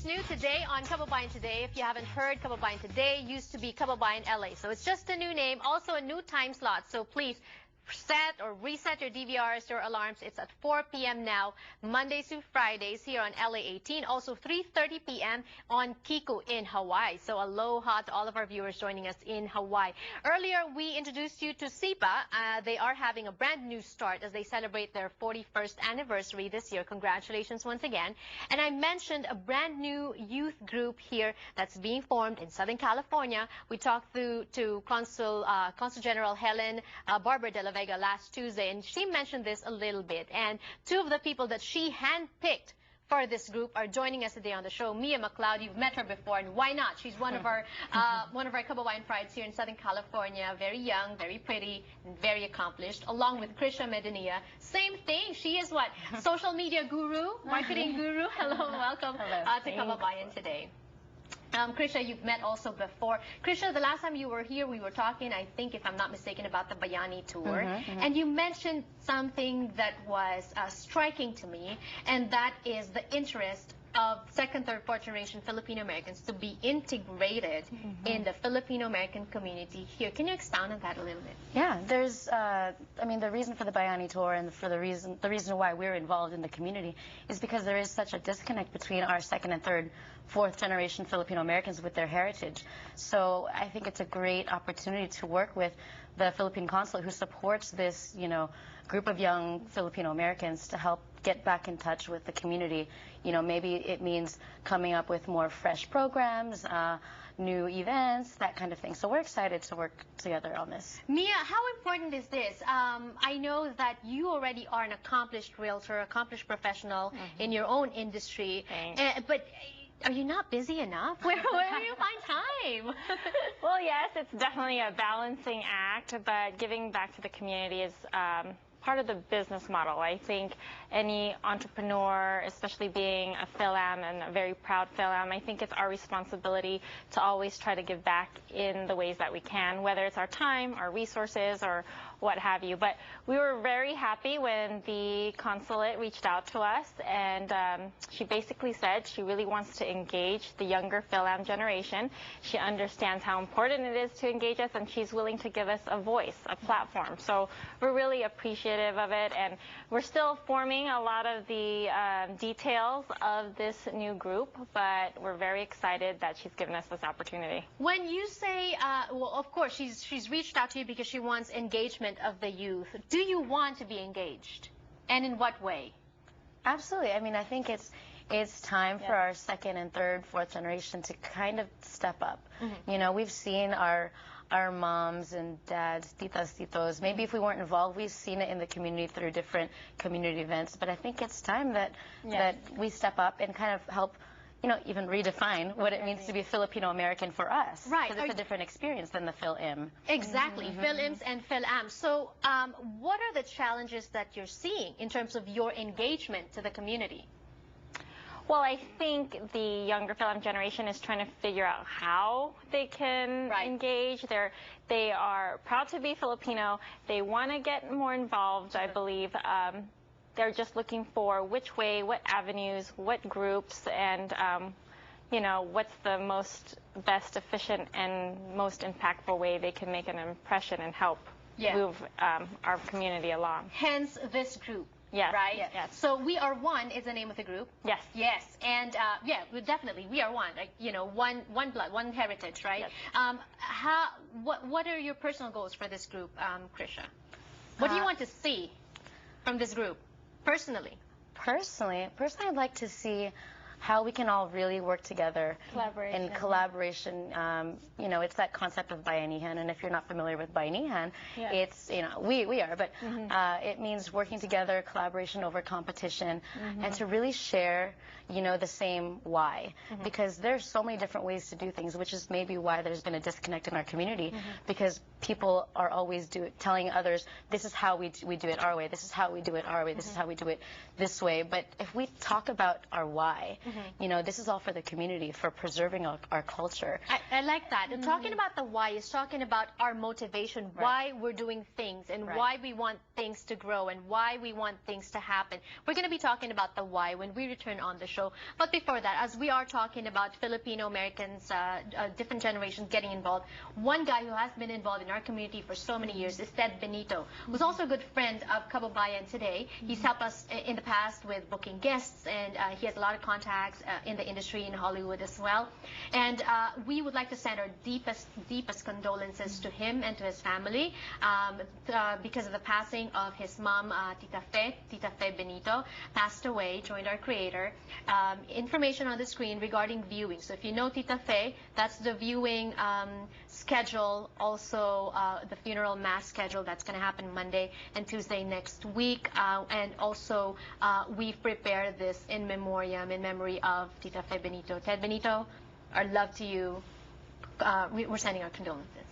new today on Kababayan Today. If you haven't heard, Kababayan Today used to be Kababayan LA. So it's just a new name, also a new time slot. So please set or reset your DVRs, your alarms. It's at 4 p.m. now, Mondays to Fridays here on LA 18. Also 3:30 p.m. on Kiku in Hawaii. So aloha to all of our viewers joining us in Hawaii. Earlier, we introduced you to SIPA. They are having a brand new start as they celebrate their 41st anniversary this year. Congratulations once again. And I mentioned a brand new youth group here that's being formed in Southern California. We talked to Consul General Helen Barber de la Vega last Tuesday, and she mentioned this a little bit. And two of the people that she handpicked for this group are joining us today on the show. Mia McLeod, you've met her before, and why not? She's one of our Kababayan Prides here in Southern California. Very young, very pretty, and very accomplished. Along with Krisha Medinilla, same thing. She is what? Social media guru, marketing guru. Hello, welcome to Kababayan today. Krisha, you've met also before. Krisha, the last time you were here, we were talking, I think, if I'm not mistaken, about the Bayani tour. And you mentioned something that was striking to me, and that is the interest of second, third, fourth generation Filipino Americans to be integrated in the Filipino American community here. Can you expound on that a little bit? Yeah, there's, I mean, the reason for the Bayani tour and for the reason why we're involved in the community is because there is such a disconnect between our second and third, fourth generation Filipino Americans with their heritage. So I think it's a great opportunity to work with the Philippine consulate who supports this, group of young Filipino Americans to help get back in touch with the community. Maybe it means coming up with more fresh programs, new events, that kind of thing. So we're excited to work together on this. Mia, how important is this? I know that you already are an accomplished realtor, accomplished professional in your own industry, but are you not busy enough? Where do you find time? Well, yes, it's definitely a balancing act, but giving back to the community is part of the business model. I think any entrepreneur, especially being a Fil-Am and a very proud Fil-Am, I think it's our responsibility to always try to give back in the ways that we can, whether it's our time, our resources, or what have you. But we were very happy when the consulate reached out to us, and she basically said she really wants to engage the younger Fil-Am generation. She understands how important it is to engage us, and she's willing to give us a voice, a platform. So we're really appreciative of it, and we're still forming a lot of the details of this new group, but we're very excited that she's given us this opportunity. When you say, well, of course, she's reached out to you because she wants engagement of the youth. Do you want to be engaged? And in what way? Absolutely. I mean, I think it's time for our second and third, fourth generation to kind of step up. We've seen our moms and dads, titas, titos, maybe if we weren't involved, we've seen it in the community through different community events. But I think it's time that we step up and kind of help, even redefine what it means to be Filipino American for us. Right. Because it's a different experience than the Fil-Am. Exactly. Fil-Ams and Fil-Am. So what are the challenges that you're seeing in terms of your engagement to the community? Well, I think the younger Fil-Am generation is trying to figure out how they can engage. They are proud to be Filipino. They want to get more involved, I believe. They're just looking for which way, what avenues, what groups, and what's the best efficient and most impactful way they can make an impression and help move our community along. Hence this group. Yes. Right? Yes. So We Are One is the name of the group? Yes. Yes. And definitely, we are one. Like, one blood, one heritage, right? Yes. What are your personal goals for this group, Krisha? What do you want to see from this group, personally? Personally, I'd like to see how we can all really work together in collaboration. It's that concept of bayanihan, and if you're not familiar with bayanihan, it's, we are, but it means working together, collaboration over competition, and to really share, the same why. Because there's so many different ways to do things, which is maybe why there's been a disconnect in our community, because people are always telling others, this is how we do it our way, this is how we do it our way, this is how we do it this way. But if we talk about our why, You know, this is all for the community, for preserving our culture. I like that. And talking about the why is talking about our motivation, why we're doing things, and why we want things to grow, and why we want things to happen. We're going to be talking about the why when we return on the show. But before that, as we are talking about Filipino Americans, different generations getting involved, one guy who has been involved in our community for so many years is Ted Benito, who's also a good friend of Kababayan today. He's helped us in the past with booking guests, and he has a lot of contacts in the industry in Hollywood as well. And we would like to send our deepest condolences to him and to his family because of the passing of his mom, Tita Fe Benito, passed away, joined our creator. Information on the screen regarding viewing. So if you know Tita Fe, that's the viewing schedule, also the funeral mass schedule that's going to happen Monday and Tuesday next week. And also we've prepared this in memoriam, in memory of Tita Fe Benito. Ted Benito, our love to you. We're sending our condolences.